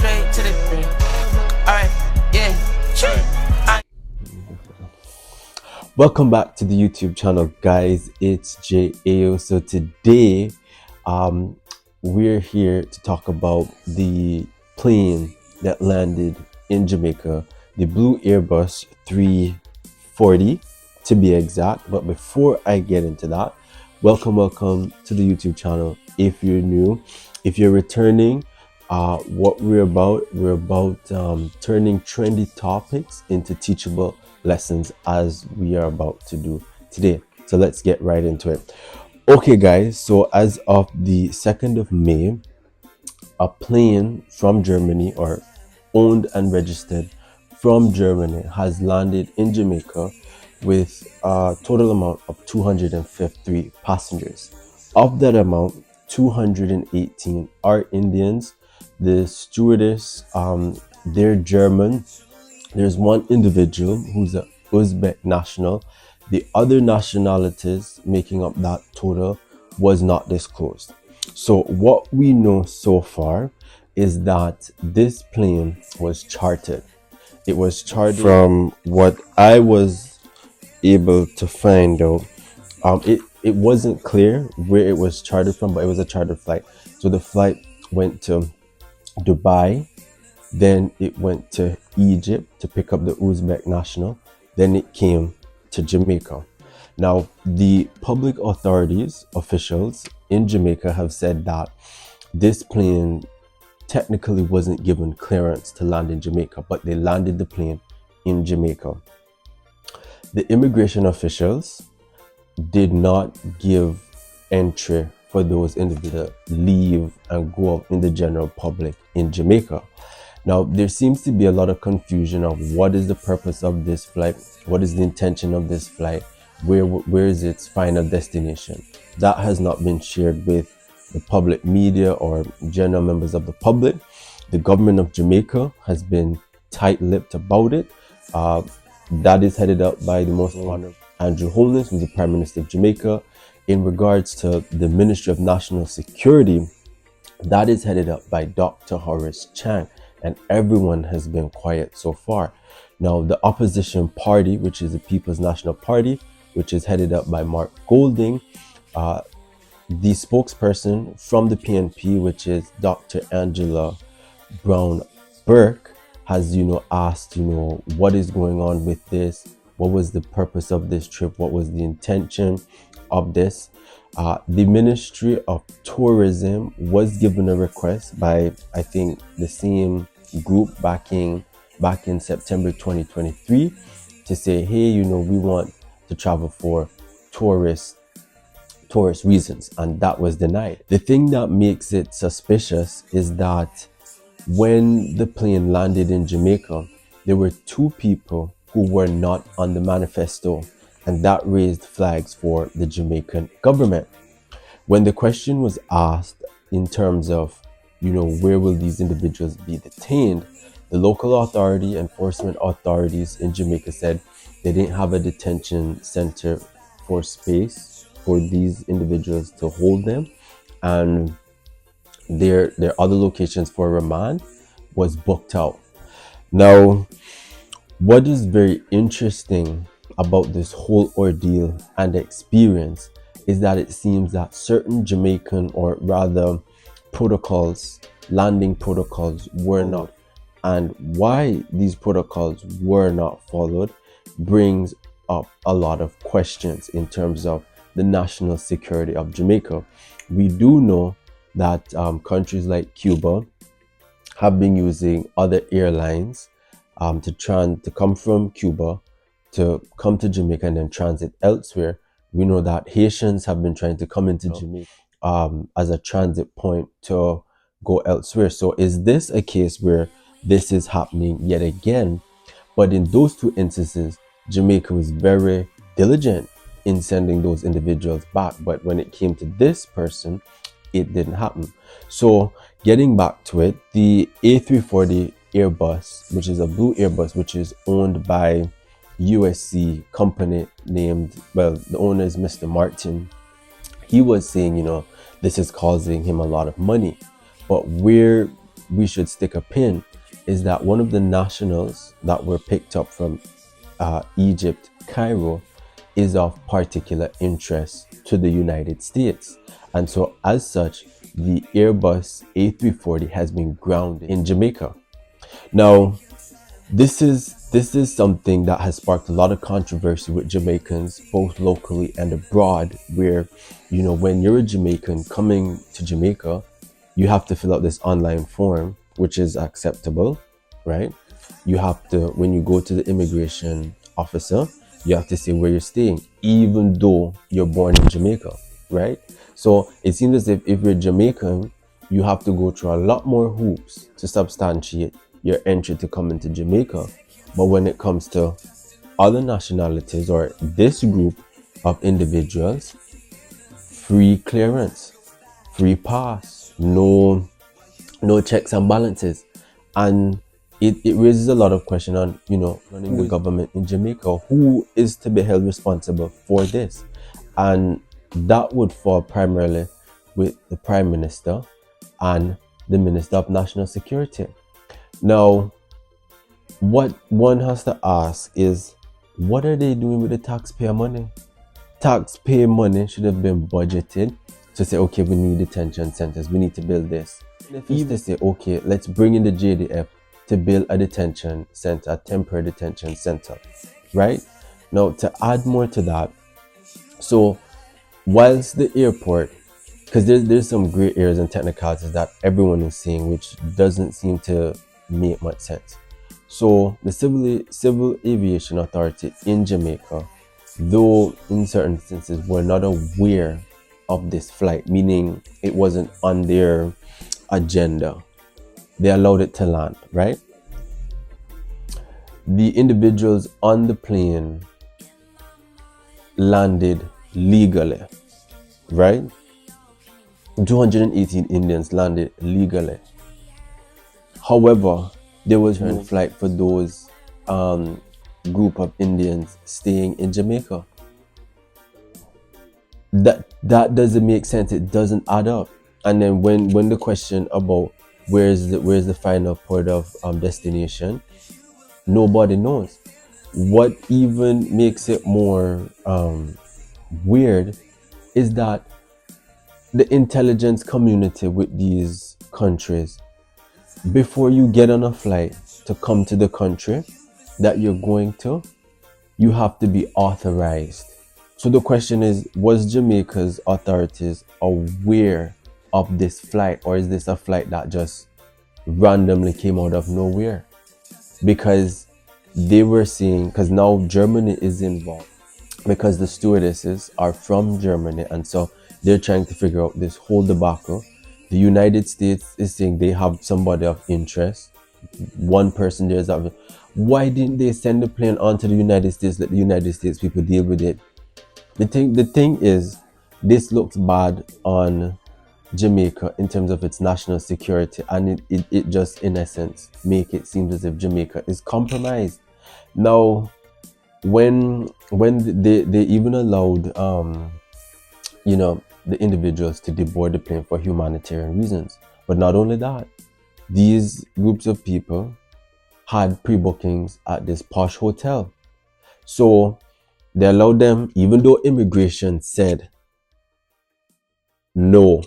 straight to the crib. Alright, yeah, Welcome back to the YouTube channel, guys. It's Jay Ayyo. So today we're here to talk about the plane that landed in Jamaica, the Blue Airbus 340 to be exact. But before I get into that, welcome to the YouTube channel. If you're new, if you're returning, what we're about turning trendy topics into teachable lessons, as we are about to do today. So let's get right into it. Okay, guys, so as of the 2nd of May, a plane from Germany, or owned and registered from Germany, has landed in Jamaica with a total amount of 253 passengers. Of that amount, 218 are Indians. The stewardess, they're German. There's one individual who's an Uzbek national. The other nationalities making up that total was not disclosed. So what we know so far is that this plane was chartered. It was chartered. From what I was able to find out, it wasn't clear where it was chartered from, but it was a chartered flight. So the flight went to Dubai, then it went to Egypt to pick up the Uzbek national. Then it came to Jamaica. Now, the public authorities, officials in Jamaica, have said that this plane technically wasn't given clearance to land in Jamaica, but they landed the plane in Jamaica. The immigration officials did not give entry for those individuals to leave and go out in the general public in Jamaica. Now, there seems to be a lot of confusion of what is the purpose of this flight, what is the intention of this flight, where is its final destination. That has not been shared with the public media or general members of the public. The government of Jamaica has been tight-lipped about it. That is headed up by the Most Honorable Andrew Holness, who's the Prime Minister of Jamaica. In regards to the Ministry of National Security, that is headed up by Dr. Horace Chang. And everyone has been quiet so far. Now, the opposition party, which is the People's National Party, which is headed up by Mark Golding, the spokesperson from the PNP, which is Dr. Angela Brown Burke, has, asked, what is going on with this? What was the purpose of this trip? What was the intention of this? The Ministry of Tourism was given a request by, I think, the same group back in September 2023 to say, hey, we want to travel for tourist reasons, and that was denied. The thing that makes it suspicious is that when the plane landed in Jamaica, there were two people who were not on the manifesto, and that raised flags for the Jamaican government. When the question was asked in terms of, where will these individuals be detained, the local authority, enforcement authorities in Jamaica said they didn't have a detention center for space for these individuals to hold them, and their other locations for remand was booked out. Now, what is very interesting about this whole ordeal and experience is that it seems that certain Jamaican, or rather protocols, landing protocols, were not. And why these protocols were not followed brings up a lot of questions in terms of the national security of Jamaica. We do know that countries like Cuba have been using other airlines to come from Cuba to come to Jamaica and then transit elsewhere. We know that Haitians have been trying to come into Jamaica as a transit point to go elsewhere. So is this a case where this is happening yet again? But in those two instances, Jamaica was very diligent in sending those individuals back. But when it came to this person, it didn't happen. So getting back to it, the A340 Airbus, which is a Blue Airbus, which is owned by USC company named, well, the owner is Mr. Martin. He was saying, this is causing him a lot of money. But where we should stick a pin is that one of the nationals that were picked up from Egypt, Cairo, is of particular interest to the United States. And so, as such, the Airbus A340 has been grounded in Jamaica. Now, this is something that has sparked a lot of controversy with Jamaicans, both locally and abroad, where, when you're a Jamaican coming to Jamaica, you have to fill out this online form, which is acceptable, right? You have to, when you go to the immigration officer, you have to say where you're staying, even though you're born in Jamaica, right? So it seems as if you're Jamaican, you have to go through a lot more hoops to substantiate your entry to come into Jamaica. But when it comes to other nationalities or this group of individuals, free clearance, free pass, no checks and balances. And it raises a lot of question on, running the government in Jamaica. Who is to be held responsible for this? And that would fall primarily with the Prime Minister and the Minister of National Security. Now, what one has to ask is, what are they doing with the taxpayer money? Taxpayer money should have been budgeted to say, okay, we need detention centers, we need to build this. If it's to say, okay, let's bring in the JDF to build a detention center, a temporary detention center, right? Now, to add more to that, so whilst the airport, because there's some gray areas and technicalities that everyone is seeing, which doesn't seem to make much sense. So the Civil Aviation Authority in Jamaica, though in certain instances were not aware of this flight, meaning it wasn't on their agenda, they allowed it to land, right? The individuals on the plane landed legally, right? 218 Indians landed legally. However, there was no flight for those group of Indians staying in Jamaica. That doesn't make sense. It doesn't add up. And then when the question about where's the final port of destination, nobody knows. What even makes it more weird is that the intelligence community with these countries, before you get on a flight to come to the country that you're going to, you have to be authorized. So the question is, was Jamaica's authorities aware of this flight, or is this a flight that just randomly came out of nowhere? Because they were seeing, because now Germany is involved, because the stewardesses are from Germany, and so they're trying to figure out this whole debacle. The United States is saying they have somebody of interest. One person there is of, why didn't they send the plane onto the United States, let the United States people deal with it? The thing is, this looks bad on Jamaica in terms of its national security, and it just, in essence, make it seem as if Jamaica is compromised. Now, when they even allowed the individuals to deboard the plane for humanitarian reasons. But not only that, these groups of people had pre-bookings at this posh hotel. So they allowed them, even though immigration said no,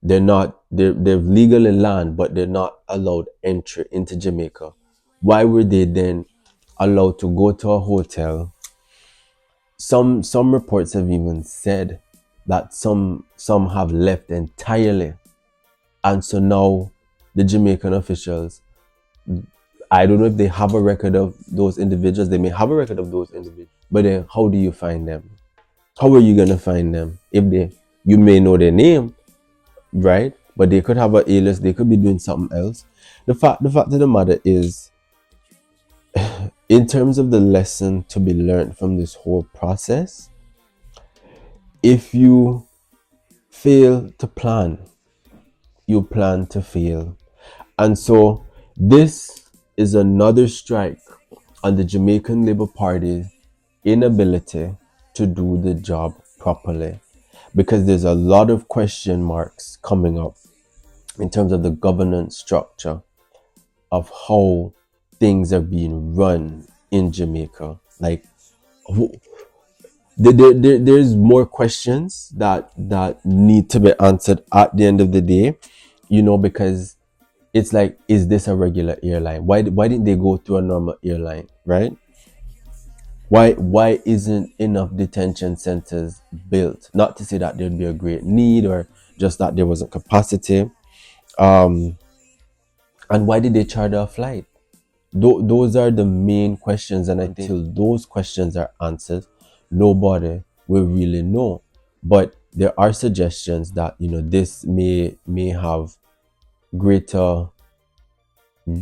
they've legally land, but they're not allowed entry into Jamaica. Why were they then allowed to go to a hotel? Some reports have even said that some have left entirely, and so now the Jamaican officials, I don't know if they have a record of those individuals. They may have a record of those individuals, but then how do you find them? How are you gonna find them if you may know their name, right? But they could have an alias. They could be doing something else. The fact of the matter is, in terms of the lesson to be learned from this whole process, if you fail to plan, you plan to fail. And so this is another strike on the Jamaican Labour Party's inability to do the job properly, because there's a lot of question marks coming up in terms of the governance structure of how things are being run in Jamaica. Like, there's more questions that need to be answered at the end of the day, because it's like, is this a regular airline? Why didn't they go to a normal airline, right? Why isn't enough detention centers built? Not to say that there'd be a great need, or just that there wasn't capacity. um and why did they charter a flight? Those are the main questions, and until those questions are answered, nobody will really know. But there are suggestions that this may have greater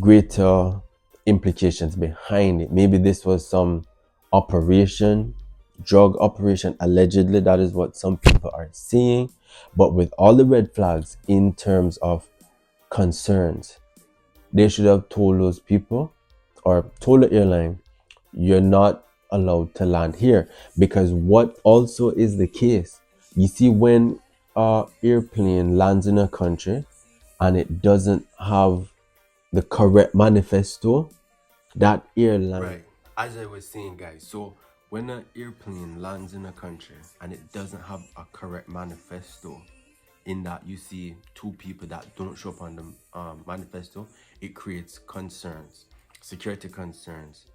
greater implications behind it. Maybe this was some operation, drug operation, allegedly. That is what some people are saying. But with all the red flags in terms of concerns, they should have told those people, or told the airline, you're not allowed to land here. Because what also is the case, you see, when a airplane lands in a country and it doesn't have the correct manifesto, that airline, right, as I was saying, guys, so when an airplane lands in a country and it doesn't have a correct manifesto, in that you see two people that don't show up on the manifesto, it creates concerns, security concerns,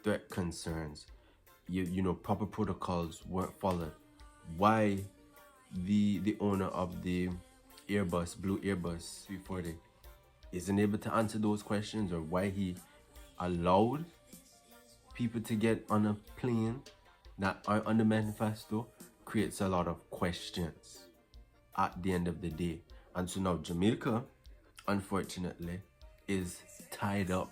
threat concerns. Proper protocols weren't followed. Why the owner of the blue Airbus 340, isn't able to answer those questions, or why he allowed people to get on a plane that aren't on the manifesto, creates a lot of questions at the end of the day. And so now Jamaica, unfortunately, is tied up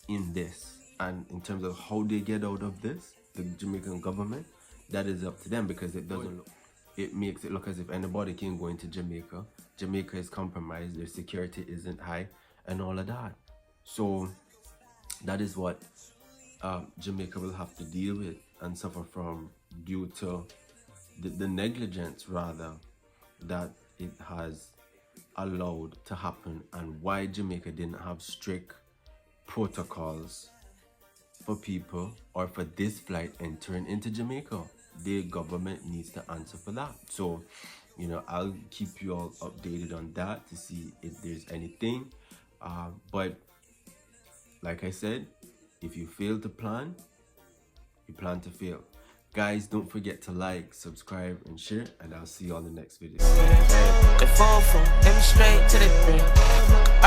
in this. And in terms of how they get out of this, the Jamaican government, that is up to them, because it makes it look as if anybody can go into Jamaica. Jamaica is compromised, their security isn't high, and all of that. So that is what Jamaica will have to deal with and suffer from, due to the negligence, rather, that it has allowed to happen, and why Jamaica didn't have strict protocols for people, or for this flight entering into Jamaica. The government needs to answer for that. So I'll keep you all updated on that to see if there's anything, but like I said, if you fail to plan, you plan to fail. Guys, don't forget to like, subscribe, and share, and I'll see you on the next video. They fall from them straight to the brim.